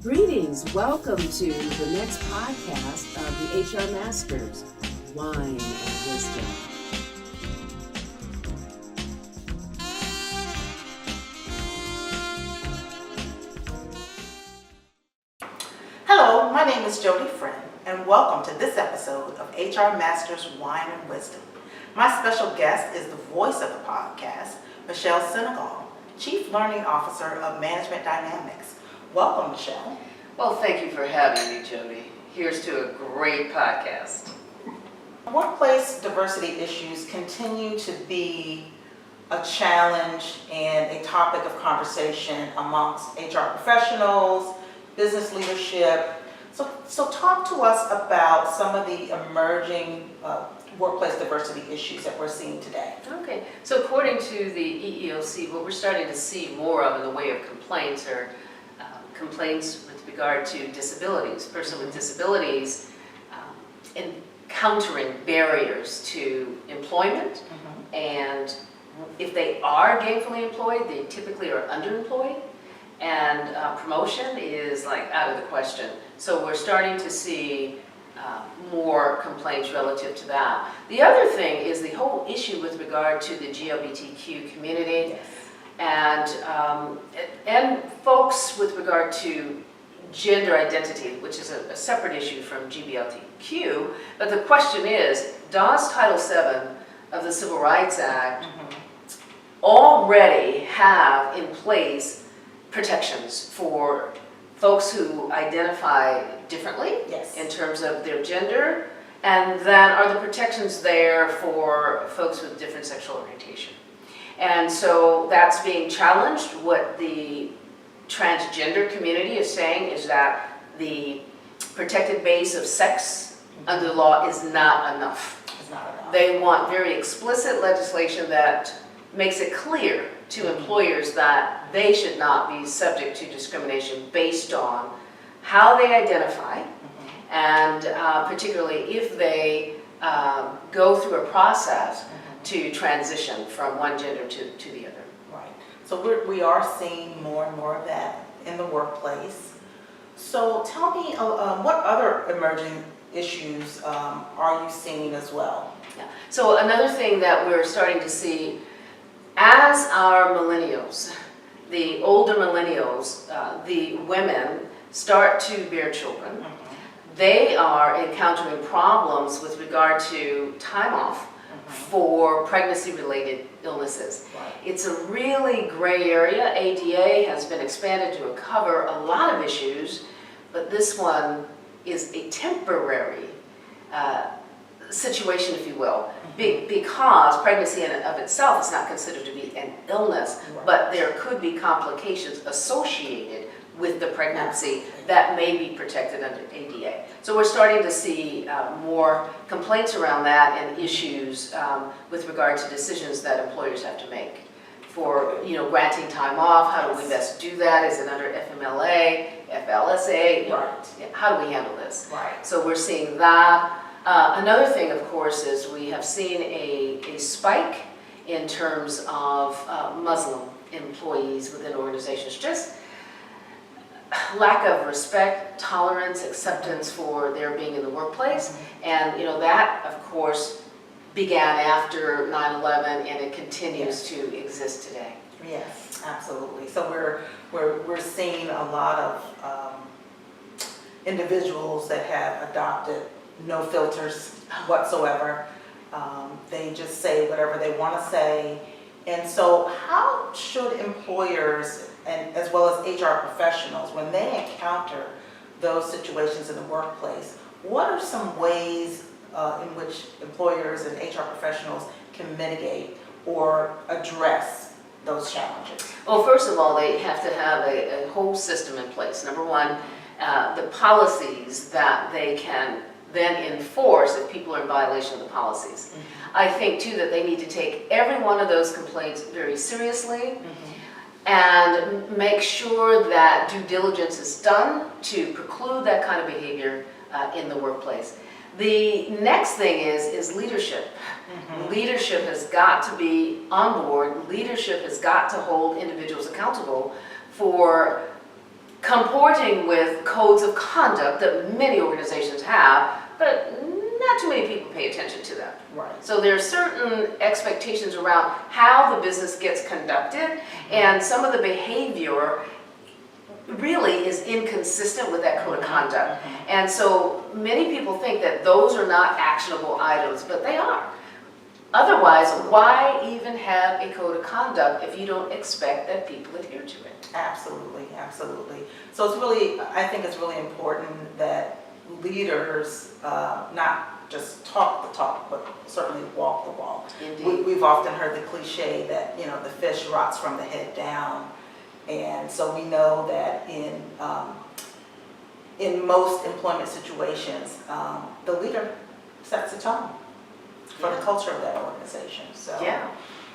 Greetings, welcome to the next podcast of the HR Masters, Wine and Wisdom. Hello, my name is Jody Friend, and welcome to this episode of HR Masters, Wine and Wisdom. My special guest is the voice of the podcast, Michelle Senegal, Chief Learning Officer of Management Dynamics. Welcome, Michelle. Well, thank you for having me, Jody. Here's to a great podcast. Workplace diversity issues continue to be a challenge and a topic of conversation amongst HR professionals, business leadership. So talk to us about some of the emerging workplace diversity issues that we're seeing today. Okay, so according to the EEOC, what we're starting to see more of in the way of complaints are complaints with regard to disabilities, person with disabilities encountering barriers to employment, and if they are gainfully employed, they typically are underemployed, and promotion is like out of the question. So we're starting to see more complaints relative to that. The other thing is the whole issue with regard to the GLBTQ community. Yes. And folks with regard to gender identity, which is a separate issue from GBLTQ, but the question is, does Title VII of the Civil Rights Act already have in place protections for folks who identify differently in terms of their gender, and then are the protections there for folks with different sexual orientation? And so that's being challenged. What the transgender community is saying is that the protected base of sex under the law is not enough. It's not enough. They want very explicit legislation that makes it clear to employers that they should not be subject to discrimination based on how they identify, and particularly if they go through a process to transition from one gender to the other. Right. So we are seeing more and more of that in the workplace. So tell me, what other emerging issues are you seeing as well? Yeah. So another thing that we're starting to see as our millennials, the older millennials, the women start to bear children, they are encountering problems with regard to time off for pregnancy-related illnesses. Right. It's a really gray area. ADA has been expanded to cover a lot of issues, but this one is a temporary situation, if you will, because pregnancy in and of itself is not considered to be an illness, but there could be complications associated with the pregnancy that may be protected under ADA. So we're starting to see more complaints around that and issues with regard to decisions that employers have to make for, granting time off. How do we best do that? Is it under FMLA, FLSA? Right. How do we handle this? Right. So we're seeing that. Another thing, of course, is we have seen a spike in terms of Muslim employees within organizations. Just lack of respect, tolerance, acceptance for their being in the workplace. And that, of course, began after 9/11, and it continues to exist today. Yes, absolutely. So we're seeing a lot of individuals that have adopted no filters whatsoever. They just say whatever they want to say. And so how should employers, and as well as HR professionals, when they encounter those situations in the workplace, what are some ways in which employers and HR professionals can mitigate or address those challenges? Well, first of all, they have to have a whole system in place. Number one, the policies that they can then enforce if people are in violation of the policies. I think, too, that they need to take every one of those complaints very seriously and make sure that due diligence is done to preclude that kind of behavior in the workplace. The next thing is leadership. Leadership has got to be on board. Leadership has got to hold individuals accountable for comporting with codes of conduct that many organizations have, but not too many people pay attention to them. Right. So there are certain expectations around how the business gets conducted, and some of the behavior really is inconsistent with that code of conduct. And so many people think that those are not actionable items, but they are. Otherwise, why even have a code of conduct if you don't expect that people adhere to it? Absolutely, absolutely. So it's really, I think it's really important that leaders not just talk the talk, but certainly walk the walk. Indeed. We've often heard the cliche that, you know, the fish rots from the head down. And so we know that in most employment situations, the leader sets the tone for the culture of that organization. So Yeah,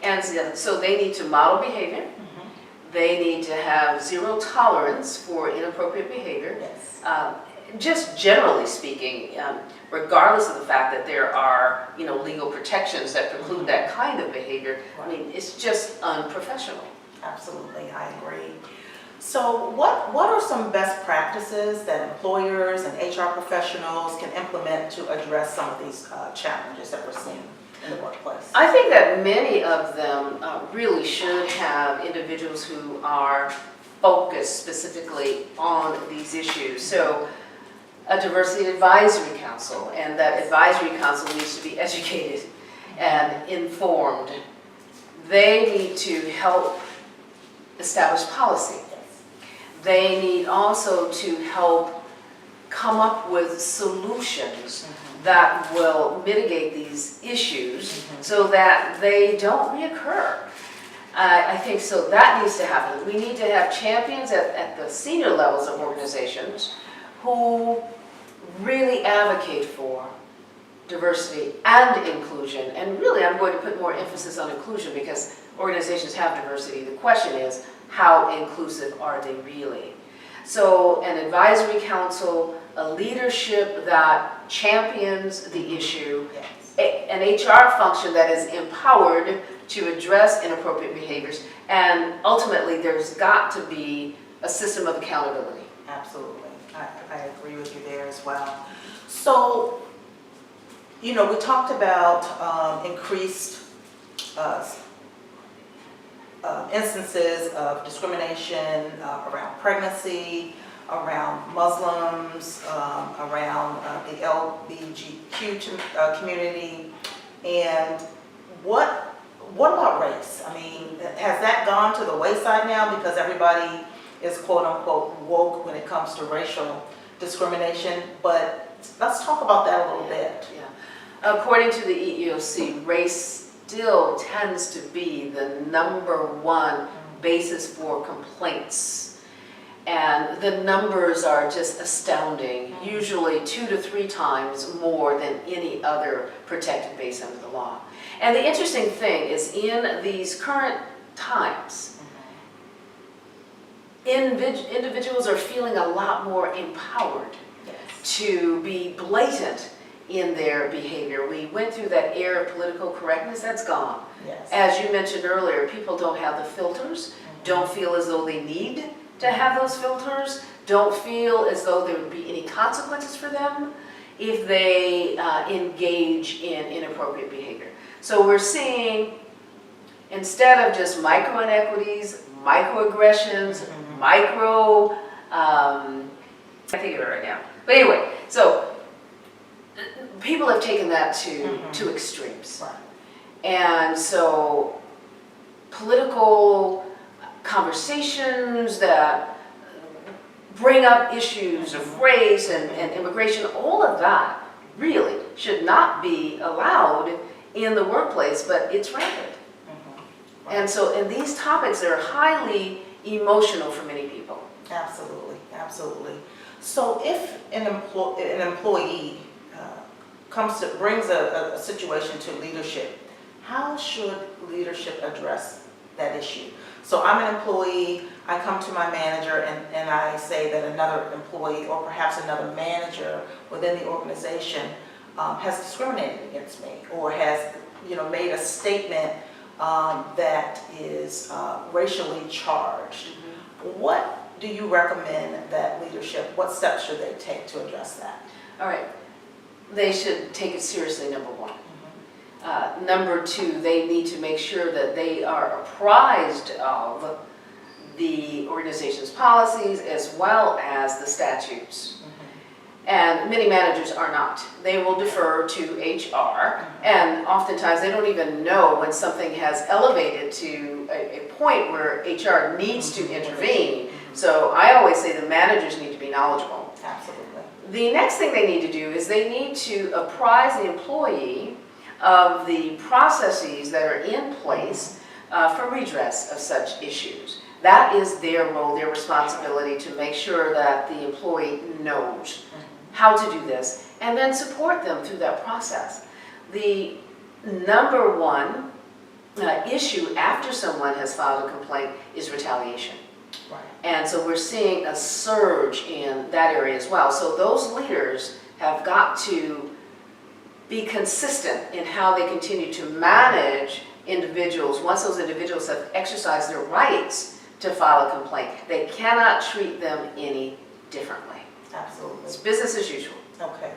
and so they need to model behavior. They need to have zero tolerance for inappropriate behavior. yes, Just generally speaking, regardless of the fact that there are, legal protections that preclude that kind of behavior, I mean, it's just unprofessional. absolutely, I agree. So what are some best practices that employers and HR professionals can implement to address some of these challenges that we're seeing in the workplace? I think that many of them really should have individuals who are focused specifically on these issues. So a diversity advisory council, and that advisory council needs to be educated and informed. They need to help establish policy. They need also to help come up with solutions that will mitigate these issues so that they don't reoccur. I think so that needs to happen. We need to have champions at the senior levels of organizations who really advocate for diversity and inclusion. And really, I'm going to put more emphasis on inclusion because organizations have diversity. The question is, how inclusive are they really? So an advisory council, a leadership that champions the issue, an HR function that is empowered to address inappropriate behaviors, and ultimately there's got to be a system of accountability. Absolutely. I agree with you there as well. So, we talked about increased instances of discrimination around pregnancy, around Muslims, around the LGBTQ community, and what about race? I mean, has that gone to the wayside now because everybody is quote unquote woke when it comes to racial discrimination? But let's talk about that a little bit. Yeah. According to the EEOC, race still tends to be the #1 basis for complaints. And the numbers are just astounding, usually 2 to 3 times more than any other protected base under the law. And the interesting thing is in these current times, individuals are feeling a lot more empowered to be blatant in their behavior. We went through that era of political correctness, that's gone. Yes. As you mentioned earlier, people don't have the filters, don't feel as though they need to have those filters, don't feel as though there would be any consequences for them if they engage in inappropriate behavior. So we're seeing, instead of just micro inequities, microaggressions, I can't think of it right now. But anyway, so people have taken that to extremes. Right. And so political conversations that bring up issues of race and immigration, all of that really should not be allowed in the workplace, but it's rampant. And so, and these topics are highly emotional for many people. Absolutely, absolutely. So if an employee brings a situation to leadership, how should leadership address that issue? So I'm an employee, I come to my manager and I say that another employee or perhaps another manager within the organization has discriminated against me or has made a statement that is racially charged. What do you recommend that leadership, what steps should they take to address that? All right, they should take it seriously, number one. Number two, they need to make sure that they are apprised of the organization's policies as well as the statutes. And many managers are not. They will defer to HR, and oftentimes they don't even know when something has elevated to a point where HR needs to intervene. So I always say the managers need to be knowledgeable. Absolutely. The next thing they need to do is they need to apprise the employee of the processes that are in place for redress of such issues. That is their role, their responsibility to make sure that the employee knows how to do this, and then support them through that process. The number one issue after someone has filed a complaint is retaliation. Right. And so we're seeing a surge in that area as well. So those leaders have got to be consistent in how they continue to manage individuals. Once those individuals have exercised their rights to file a complaint, they cannot treat them any differently. Absolutely. It's business as usual. Okay.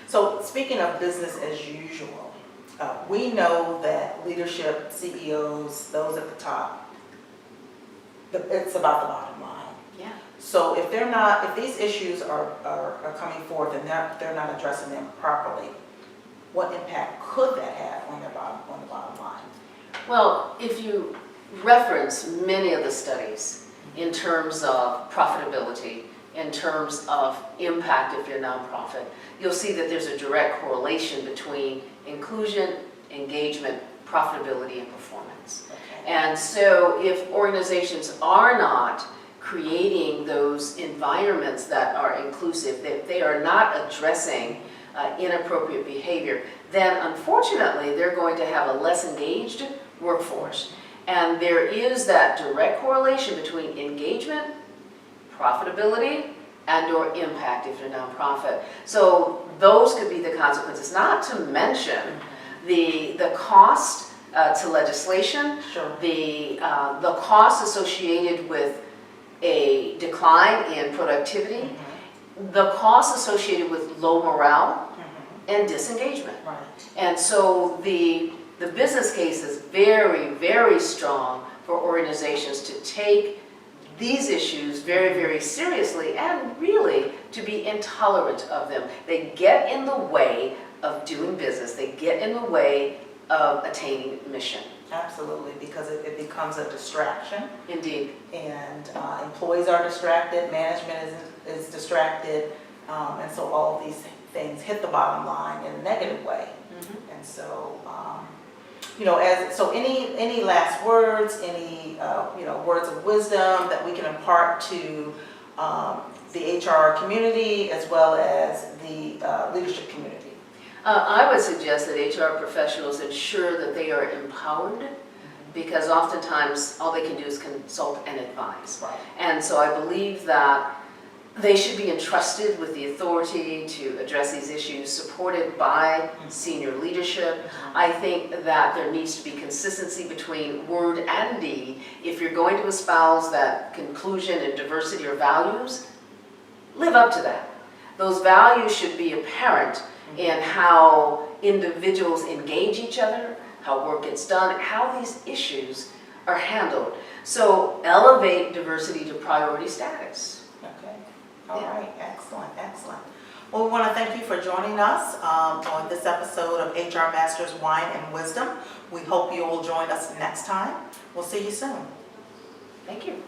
So speaking of business as usual, we know that leadership, CEOs, those at the top, it's about the bottom line. Yeah. So if they're not, if these issues are coming forth and they're not addressing them properly, what impact could that have on the bottom line? Well, if you reference many of the studies in terms of profitability, in terms of impact if you're a nonprofit, you'll see that there's a direct correlation between inclusion, engagement, profitability, and performance. Okay. And so if organizations are not creating those environments that are inclusive, if they are not addressing inappropriate behavior, then unfortunately they're going to have a less engaged workforce. And there is that direct correlation between engagement, profitability, and or impact if you're a nonprofit. So those could be the consequences, not to mention the cost to legislation, Sure. the cost associated with a decline in productivity, the cost associated with low morale and disengagement. Right. And so the business case is very, very strong for organizations to take these issues very, very seriously and really to be intolerant of them. They get in the way of doing business. They get in the way of attaining mission. Absolutely, because it becomes a distraction. Indeed. And employees are distracted, management is distracted, and so all of these things hit the bottom line in a negative way. And so, any last words, any words of wisdom that we can impart to the HR community as well as the leadership community? I would suggest that HR professionals ensure that they are empowered, because oftentimes all they can do is consult and advise. Right. And so I believe that they should be entrusted with the authority to address these issues, supported by senior leadership. I think that there needs to be consistency between word and deed. If you're going to espouse that inclusion and diversity or values, live up to that. Those values should be apparent in how individuals engage each other, how work gets done, how these issues are handled. So elevate diversity to priority status. Okay. All right. Excellent. Excellent. Well, we want to thank you for joining us on this episode of HR Masters Wine and Wisdom. We hope you will join us next time. We'll see you soon. Thank you.